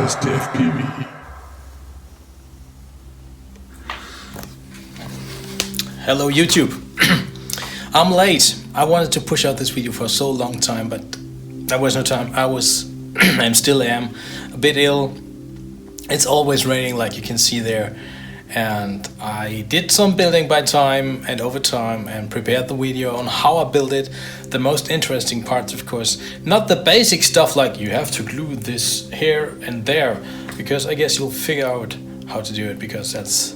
Test FPV. Hello YouTube. I'm late. I wanted to push out this video for so long time, but there was no time. I still am a bit ill. It's always raining, like you can see there. And I did some building by time and over time and prepared the video on how I built it. The most interesting parts, of course, not the basic stuff like you have to glue this here and there, because I guess you'll figure out how to do it, because that's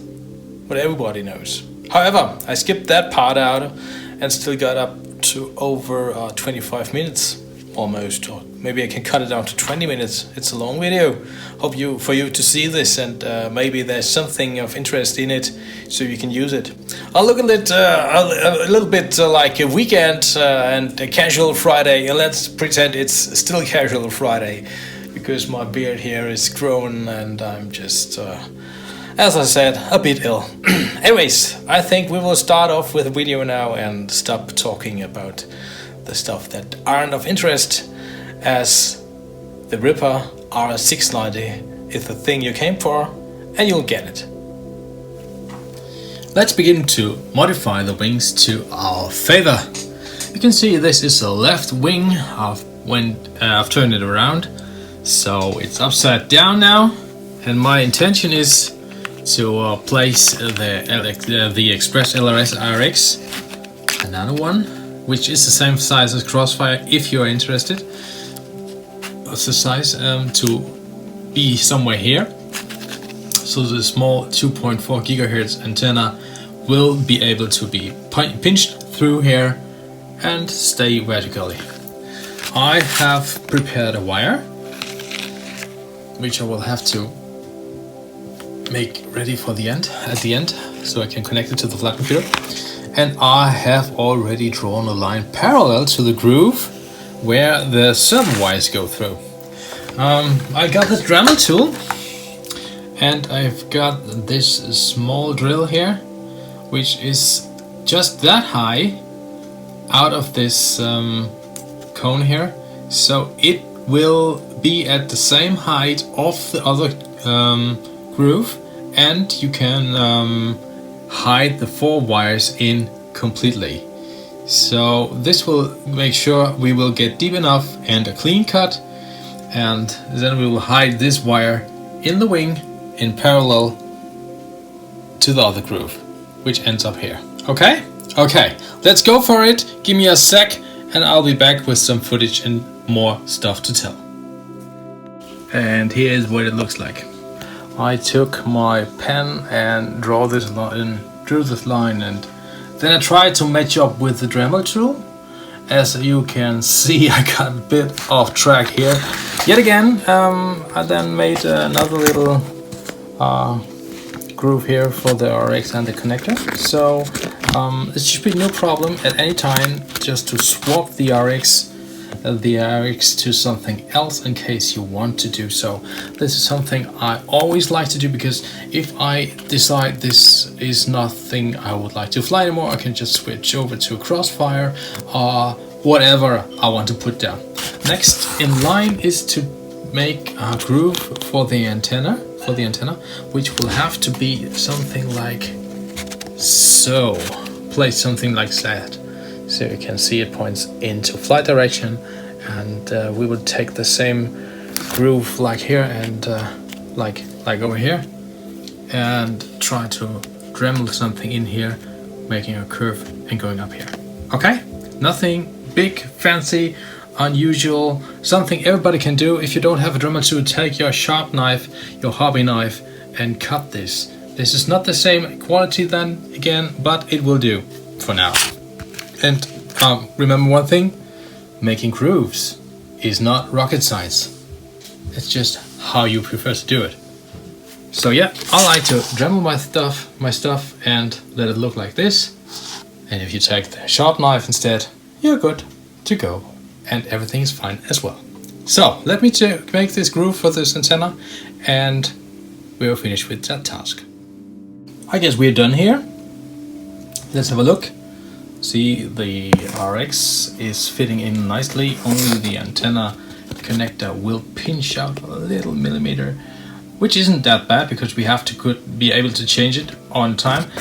what everybody knows. However, I skipped that part out and still got up to over 25 minutes almost, or maybe I can cut it down to 20 minutes. It's a long video. Hope for you to see this, and maybe there's something of interest in it, so you can use it. I'll look at it a little bit like a weekend and a casual Friday, and let's pretend it's still casual Friday, because my beard here is grown and I'm just, as I said, a bit ill. Anyways, I think we will start off with a video now and stop talking about the stuff that aren't of interest, as the Ripper R690 is the thing you came for, and you'll get it. Let's begin to modify the wings to our favor. You can see this is the left wing. I've turned it around, so it's upside down now, and my intention is to place the ExpressLRS RX, another one, which is the same size as Crossfire if you're interested. That's the size to be somewhere here. So the small 2.4 gigahertz antenna will be able to be pinched through here and stay vertically. I have prepared a wire, which I will have to make ready for the end, so I can connect it to the flight computer. And I have already drawn a line parallel to the groove where the servo wires go through. I got this Dremel tool, and I've got this small drill here, which is just that high out of this cone here, so it will be at the same height of the other groove, and you can hide the 4 wires in completely. So this will make sure we will get deep enough and a clean cut, and then we will hide this wire in the wing in parallel to the other groove, which ends up here. Okay, let's go for it. Give me a sec and I'll be back with some footage and more stuff to tell. And here's what it looks like. I took my pen and drew this line, and then I tried to match up with the Dremel tool. As you can see, I got a bit off track here. Yet again, I then made another little groove here for the RX and the connector. So it should be no problem at any time just to swap the RX to something else in case you want to do so. This is something I always like to do, because if I decide this is nothing I would like to fly anymore, I can just switch over to a Crossfire or whatever I want to put down. Next in line is to make a groove for the antenna, which will have to be something like so. Place something like that, so you can see it points into flight direction, and we would take the same groove like here and like over here, and try to Dremel something in here, making a curve and going up here. Okay, nothing big, fancy, unusual, something everybody can do. If you don't have a Dremel tool, take your sharp knife, your hobby knife, and cut this. This is not the same quality then again, but it will do for now. And remember one thing, making grooves is not rocket science. It's just how you prefer to do it. So yeah, I like to Dremel my stuff and let it look like this. And if you take the sharp knife instead, you're good to go, and everything is fine as well. So let me make this groove for this antenna, and we'll finish with that task. I guess we're done here. Let's have a look. See, the RX is fitting in nicely, only the antenna connector will pinch out a little millimeter, which isn't that bad because we have to be able to change it on time.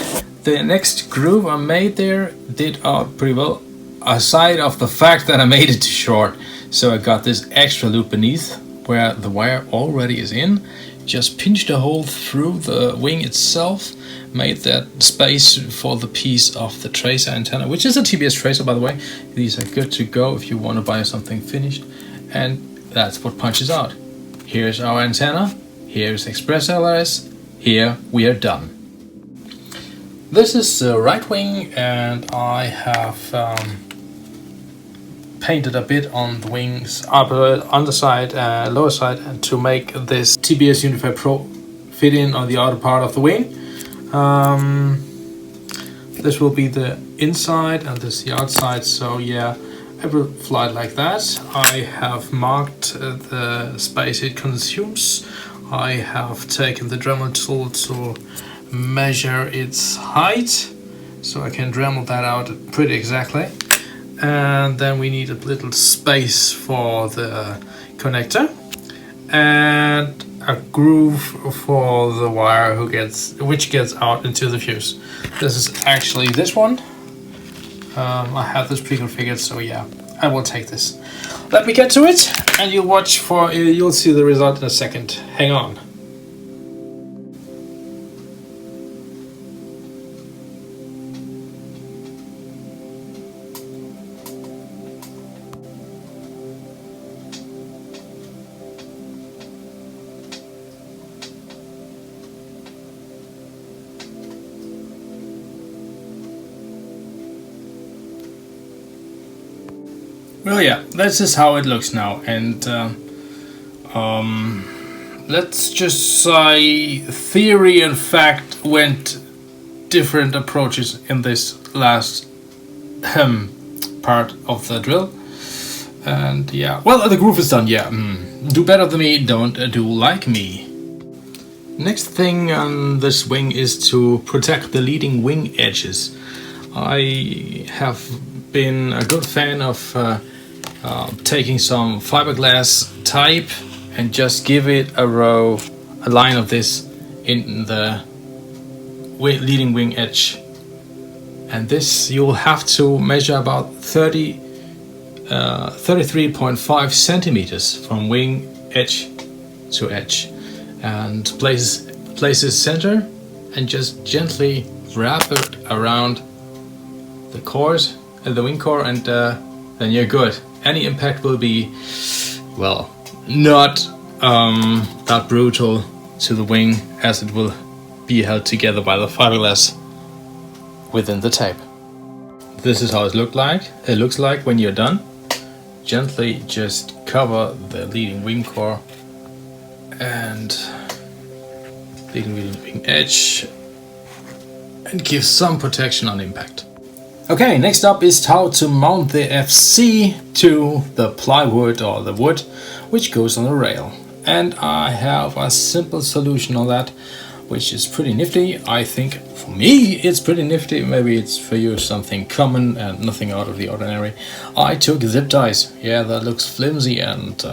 The next groove I made there did out pretty well, aside of the fact that I made it too short. So I got this extra loop beneath where the wire already is in, just pinched a hole through the wing itself, made that space for the piece of the tracer antenna, which is a TBS tracer, by the way. These are good to go if you want to buy something finished, and that's what punches out. Here's our antenna, here's ExpressLRS, here we are done. This is the right wing, and I have painted a bit on the wings, upper, underside, lower side, and to make this TBS Unify Pro fit in on the outer part of the wing. This will be the inside and this the outside, so yeah, it will fly like that. I have marked the space it consumes. I have taken the Dremel tool to measure its height, so I can Dremel that out pretty exactly. And then we need a little space for the connector and a groove for the wire which gets out into the fuse. This is actually this one. I have this pre-configured, so yeah, I will take this. Let me get to it, and you'll see the result in a second. Hang on. Well, yeah, this is how it looks now, and let's just say theory and fact went different approaches in this last part of the drill. And yeah, well, the groove is done, yeah. Do better than me, don't do like me. Next thing on this wing is to protect the leading wing edges. I have been a good fan of taking some fiberglass type and just give it a line of this in the leading wing edge. And this you will have to measure about 33.5 centimeters from wing edge to edge, and place it center and just gently wrap it around the cores and the wing core, and then you're good. Any impact will be, well, not that brutal to the wing, as it will be held together by the fiberglass within the tape. This is how it looks like when you're done. Gently just cover the leading wing core and leading wing edge and give some protection on impact. Okay, next up is how to mount the FC to the plywood or the wood which goes on the rail. And I have a simple solution on that, which is pretty nifty. I think for me it's pretty nifty. Maybe it's for you something common and nothing out of the ordinary. I took zip ties. Yeah, that looks flimsy and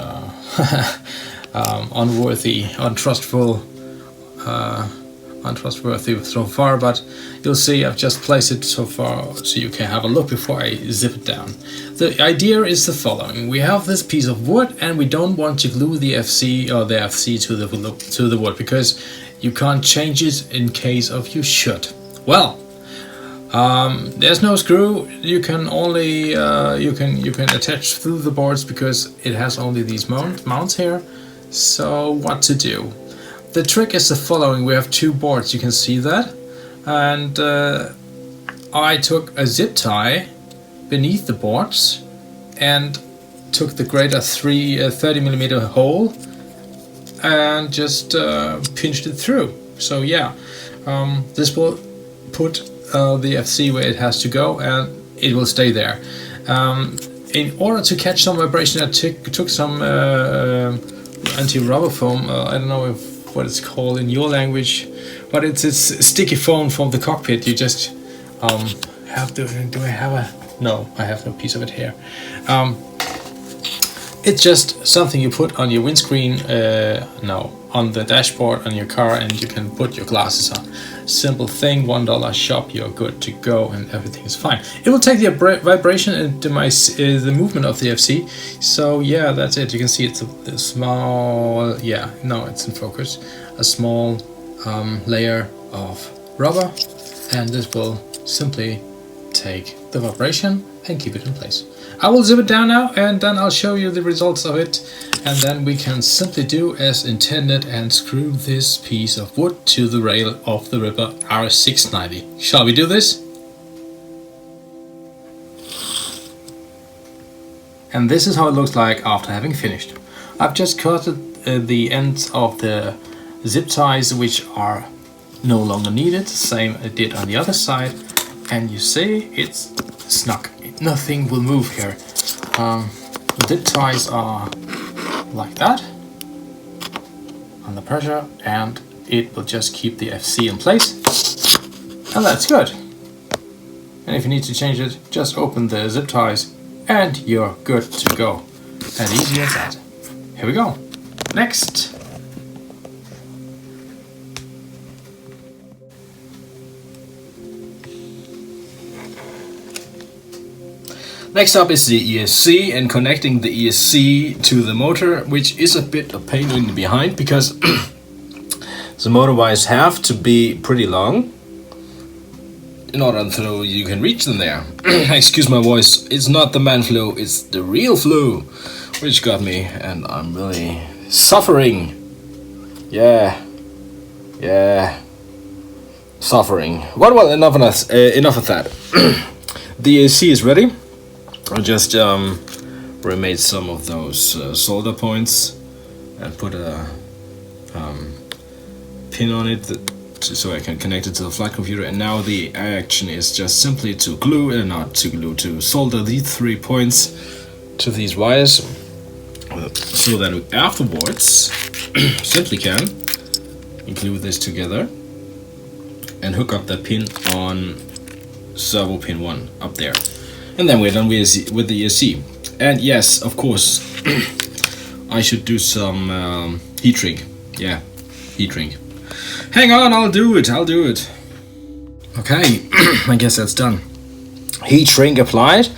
unworthy, untrustworthy so far, but you'll see I've just placed it so far so you can have a look before I zip it down. The idea is the following: we have this piece of wood and we don't want to glue the FC or the FC to the wood because you can't change it in case of you should. Well, there's no screw. You can only you can attach through the boards because it has only these mounts here. So what to do? The trick is the following: we have two boards, you can see that, and I took a zip tie beneath the boards and took the greater 30mm hole and just pinched it through. So yeah, this will put the FC where it has to go and it will stay there. In order to catch some vibration, I took some anti-rubber foam, I don't know what it's called in your language, but it's sticky foam from the cockpit. You just have to, do I have a, no, I have no piece of it here. It's just something you put on your windscreen, on the dashboard on your car, and you can put your glasses on. Simple thing, $1 shop, you're good to go, and everything is fine. It will take the vibration and the movement of the FC. So yeah, that's it. You can see it's a small, it's in focus. A small layer of rubber, and this will simply take the vibration and keep it in place. I will zip it down now, and then I'll show you the results of it, and then we can simply do as intended and screw this piece of wood to the rail of the Ripper R690. Shall we do this? And this is how it looks like after having finished. I've just cut the ends of the zip ties, which are no longer needed, same I did on the other side, and you see it's snug. Nothing will move here. The zip ties are like that under pressure, and it will just keep the FC in place, and that's good. And if you need to change it, just open the zip ties and you're good to go. As easy as that. Here we go. Next. Next up is the ESC, and connecting the ESC to the motor, which is a bit of pain in the behind because the motor wires have to be pretty long in order until you can reach them there. Excuse my voice, it's not the man flu, it's the real flu, which got me, and I'm really suffering. Yeah, suffering. Well, enough of that. The ESC is ready. I just remade some of those solder points and put a pin on it so I can connect it to the flight computer, and now the action is just simply to to solder these 3 points to these wires, so that we afterwards simply can glue this together and hook up the pin on servo pin 1 up there. And then we're done with the ESC. And yes, of course, I should do some heat shrink. Yeah, heat shrink. Hang on, I'll do it. Okay, I guess that's done. Heat shrink applied.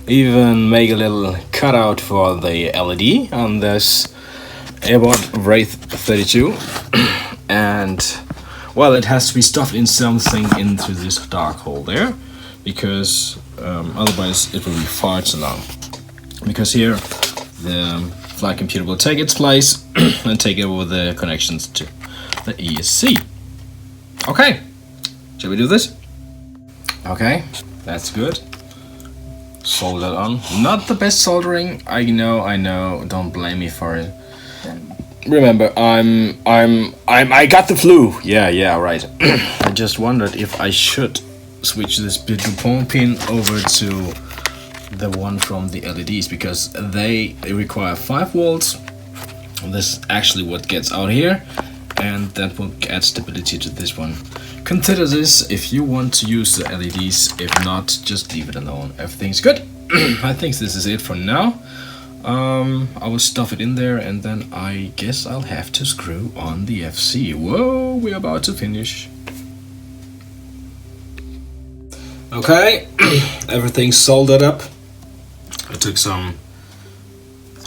Even make a little cutout for the LED on this Airboard Wraith 32. And, well, it has to be stuffed in something into this dark hole there, because otherwise it will be far too long. Because here the flight computer will take its place and take over the connections to the ESC. Okay, shall we do this? Okay, that's good. Solder on. Not the best soldering. I know. Don't blame me for it. Remember, I got the flu. Yeah, right. I just wondered if I should switch this Diatone pin over to the one from the LEDs, because they require 5 volts. This is actually what gets out here, and that will add stability to this one. Consider this if you want to use the LEDs. If not, just leave it alone. Everything's good. I think this is it for now. I will stuff it in there, and then I guess I'll have to screw on the FC. Whoa, we're about to finish. Okay, everything's soldered up. I took some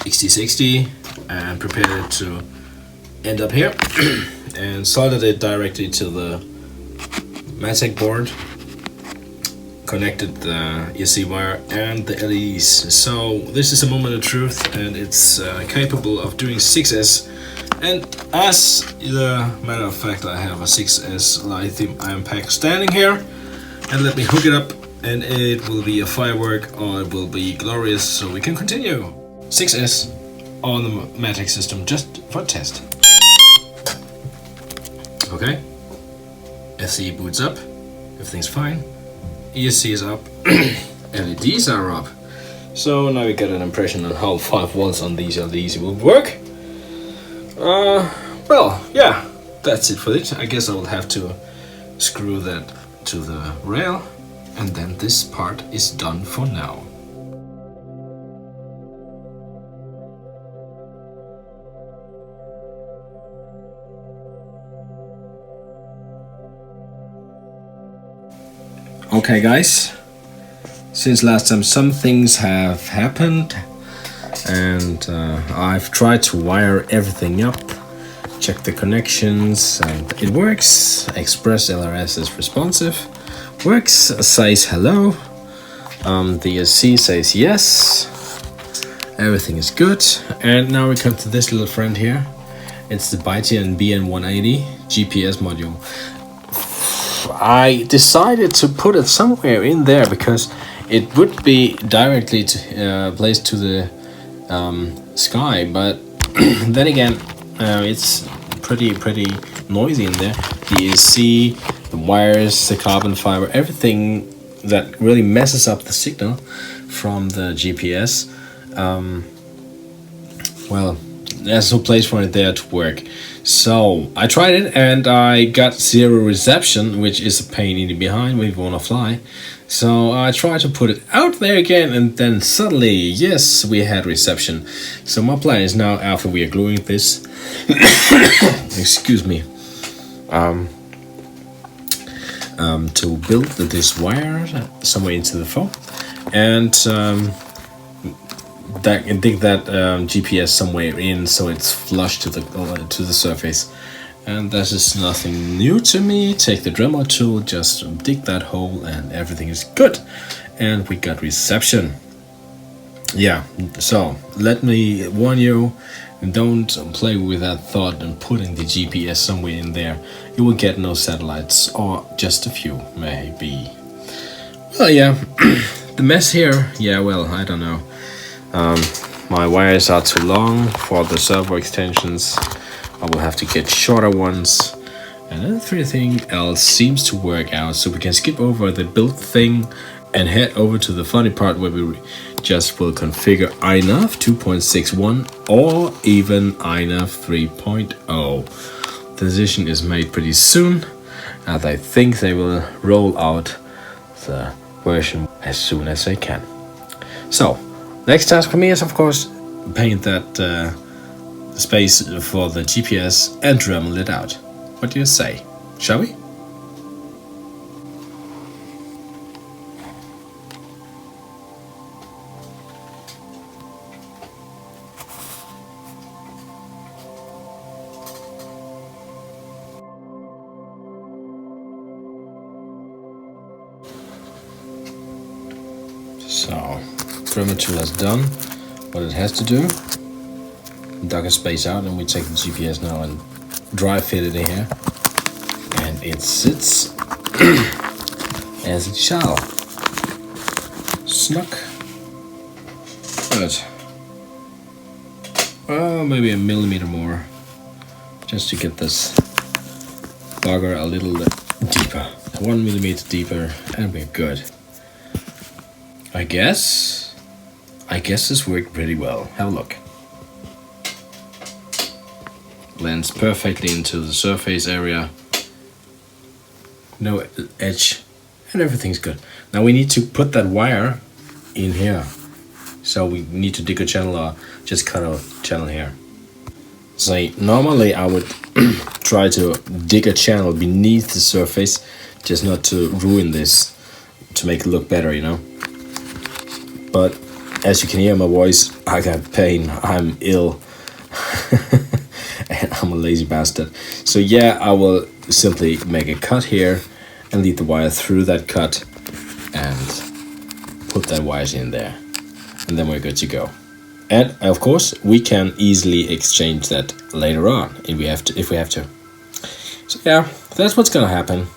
XT60 and prepared it to end up here and soldered it directly to the Matic board. Connected the ESC wire and the LEDs. So this is a moment of truth, and it's capable of doing 6S. And as a matter of fact, I have a 6S lithium ion pack standing here. And let me hook it up, and it will be a firework, or it will be glorious, so we can continue. 6S on the Matic system, just for a test. Okay, SE boots up, everything's fine. ESC is up, LEDs are up. So now we get an impression on how 5 volts on these LEDs will work. Well, yeah, that's it for it. I guess I will have to screw that to the rail, and then this part is done for now. Okay guys, since last time some things have happened, and I've tried to wire everything up, check the connections, and it works. ExpressLRS is responsive, works, says hello, the SC says yes, everything is good. And now we come to this little friend here. It's the Diatone BN180 GPS module. I decided to put it somewhere in there because it would be directly placed to the sky, but then again, it's pretty noisy in there. The ESC, the wires, the carbon fiber, everything that really messes up the signal from the GPS. Well, there's no place for it there to work. So I tried it and I got zero reception, which is a pain in the behind when you want to fly. So I tried to put it out there again, and then suddenly, yes, we had reception. So my plan is now, after we are gluing this, excuse me, to build this wire somewhere into the phone, and dig that GPS somewhere in, so it's flush to the surface. And this is nothing new to me. Take the Dremel tool, just dig that hole, and everything is good. And we got reception. Yeah, so let me warn you, don't play with that thought and putting the GPS somewhere in there. You will get no satellites, or just a few, maybe. Well, yeah, the mess here, yeah, well, I don't know. My wires are too long for the servo extensions. I will have to get shorter ones, and everything else seems to work out, so we can skip over the build thing and head over to the funny part where we just will configure iNav 2.61 or even iNav 3.0. The decision is made pretty soon, and I think they will roll out the version as soon as they can. So next task for me is, of course, paint that space for the GPS and Dremel it out. What do you say? Shall we? So, Dremel tool has done what it has to do. Dug a space out, and we take the GPS now and dry fit it in here, and it sits as it shall. Snug. Good. Well, maybe a millimeter more, just to get this bugger a little deeper. 1 millimeter deeper, and we're good. I guess this worked pretty well. Have a look. Blends perfectly into the surface area, no edge, and everything's good. Now we need to put that wire in here, so we need to dig a channel or just cut a channel here. So normally I would try to dig a channel beneath the surface, just not to ruin this, to make it look better, you know. But as you can hear my voice, I got pain, I'm ill. And I'm a lazy bastard. So yeah, I will simply make a cut here and lead the wire through that cut and put that wires in there, and then we're good to go. And of course we can easily exchange that later on if we have to. So yeah, that's what's gonna happen.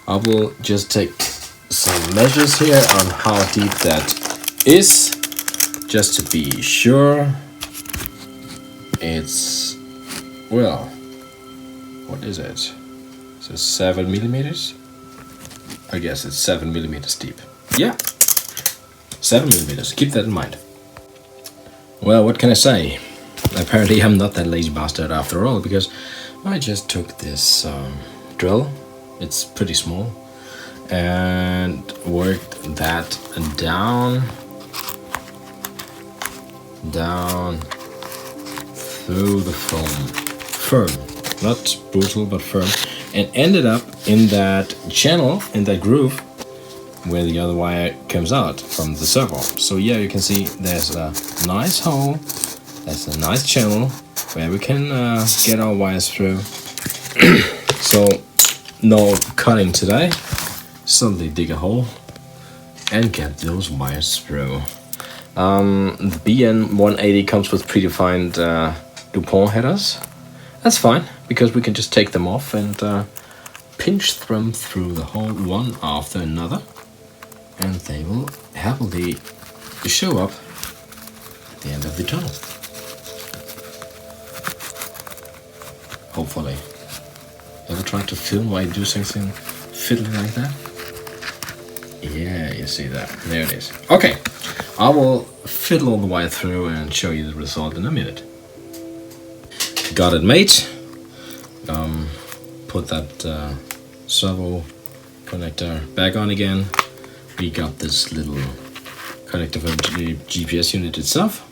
I will just take some measures here on how deep that is, just to be sure. It's, well, what is it? Is it 7 millimeters? I guess it's 7 millimeters deep. Yeah, 7 millimeters. Keep that in mind. Well, what can I say? Apparently I'm not that lazy bastard after all, because I just took this drill. It's pretty small, and worked that down through the foam. Firm, not brutal, but firm, and ended up in that channel, in that groove, where the other wire comes out from the servo. So yeah, you can see there's a nice hole, there's a nice channel where we can get our wires through. So no cutting today, suddenly dig a hole and get those wires through. The BN180 comes with predefined DuPont headers. That's fine, because we can just take them off and pinch them through the hole one after another, and they will happily show up at the end of the tunnel. Hopefully. Ever tried to film while you do something fiddly like that? Yeah, you see that. There it is. Okay, I will fiddle all the wire through and show you the result in a minute. Got it made. Put that servo connector back on again. We got this little connector for the GPS unit itself,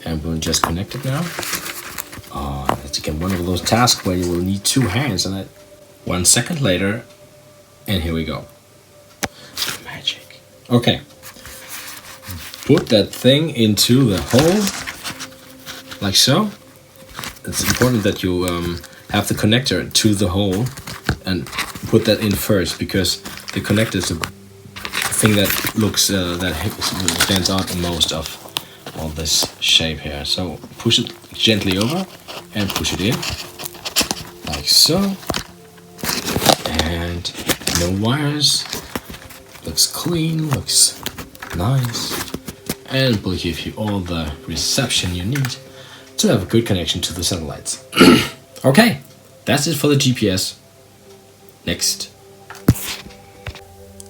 and we'll just connect it now. It's again one of those tasks where you will need two hands on it. 1 second later, and here we go. Magic. Okay. Put that thing into the hole, like so. It's important that you have the connector to the hole and put that in first, because the connector is the thing that looks that stands out the most of all this shape here. So push it gently over and push it in, like so. And no wires. Looks clean, looks nice, and will give you all the reception you need to have a good connection to the satellites. Okay, that's it for the GPS. Next.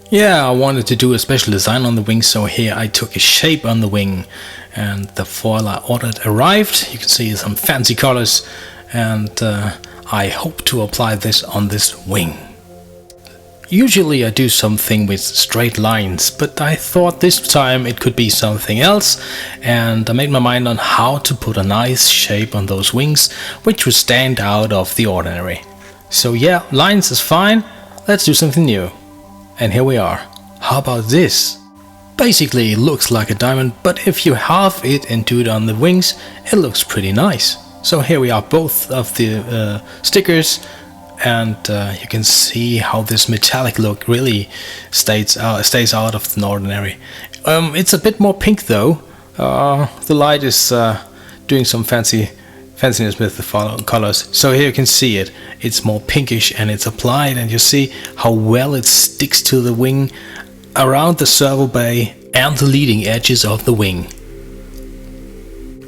Yeah, I wanted to do a special design on the wing, so here I took a shape on the wing, and the foil I ordered arrived. You can see some fancy colors, and I hope to apply this on this wing. Usually I do something with straight lines, but I thought this time it could be something else, and I made my mind on how to put a nice shape on those wings, which would stand out of the ordinary. So yeah, lines is fine, let's do something new. And here we are. How about this? Basically it looks like a diamond, but if you halve it and do it on the wings, it looks pretty nice. So here we are, both of the stickers. And you can see how this metallic look really stays out of the ordinary. It's a bit more pink though. The light is doing some fanciness with the colors. So here you can see it. It's more pinkish and it's applied, and you see how well it sticks to the wing, around the servo bay and the leading edges of the wing.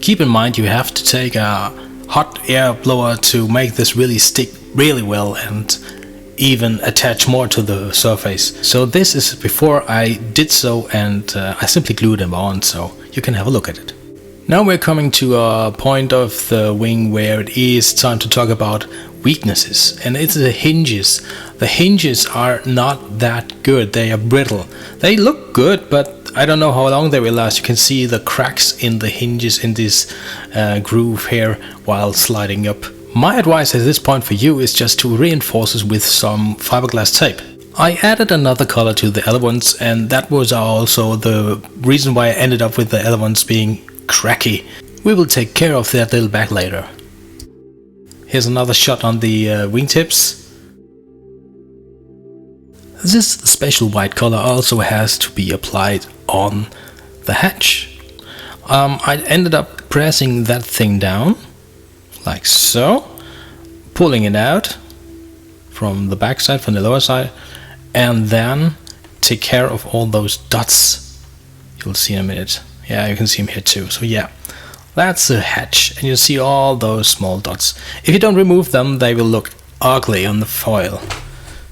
Keep in mind you have to take a hot air blower to make this really stick really well and even attach more to the surface. So this is before I did so, and I simply glued them on, so you can have a look at it. Now we're coming to a point of the wing where it is time to talk about weaknesses, and it's the hinges. The hinges are not that good, they are brittle. They look good, but I don't know how long they will last. You can see the cracks in the hinges in this groove here while sliding up. My advice at this point for you is just to reinforce it with some fiberglass tape. I added another color to the elements, and that was also the reason why I ended up with the elements being cracky. We will take care of that little back later. Here's another shot on the wingtips. This special white color also has to be applied on the hatch. I ended up pressing that thing down, like so, pulling it out from the back side, from the lower side, and then take care of all those dots. You'll see in a minute. Yeah, you can see them here too. So yeah, that's a hatch, and you'll see all those small dots. If you don't remove them, they will look ugly on the foil.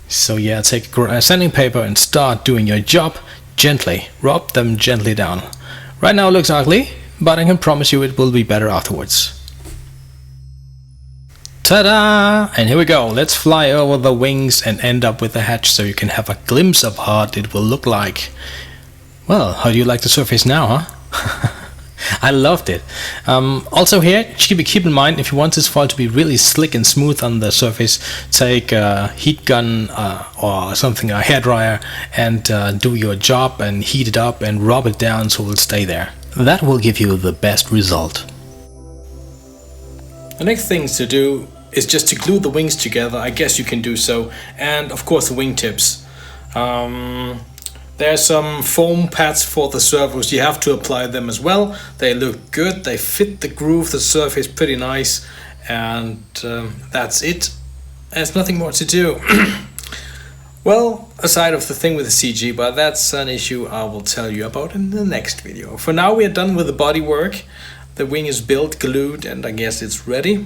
So yeah, take sanding paper and start doing your job gently. Rub them gently down. Right now it looks ugly, but I can promise you it will be better afterwards. Ta-da! And here we go. Let's fly over the wings and end up with the hatch so you can have a glimpse of what it will look like. Well, how do you like the surface now, huh? I loved it. Also here, keep in mind, if you want this foil to be really slick and smooth on the surface, take a heat gun or something, a hairdryer, and do your job and heat it up and rub it down so it will stay there. That will give you the best result. The next thing to do is just to glue the wings together. I guess you can do so, and of course the wingtips. There's some foam pads for the servos. You have to apply them as well. They look good, they fit the groove, the surface pretty nice, and that's it. There's nothing more to do. Well, aside of the thing with the CG, but that's an issue I will tell you about in the next video. For now we are done with the body work. The wing is built, glued, and I guess it's ready.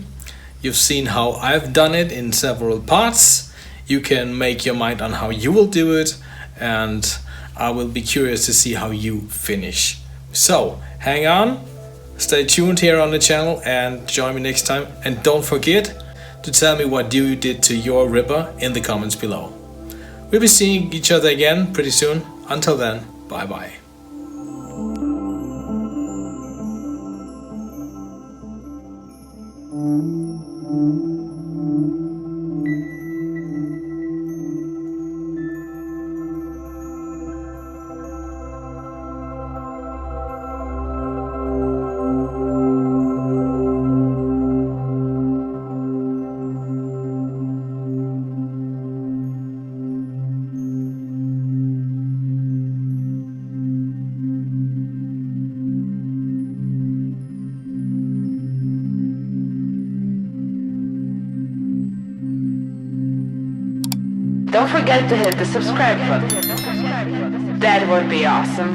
You've seen how I've done it in several parts. You can make your mind on how you will do it, and I will be curious to see how you finish. So, hang on, stay tuned here on the channel and join me next time. And don't forget to tell me what you did to your ripper in the comments below. We'll be seeing each other again pretty soon. Until then, bye bye. Don't forget to hit the subscribe button. That would be awesome.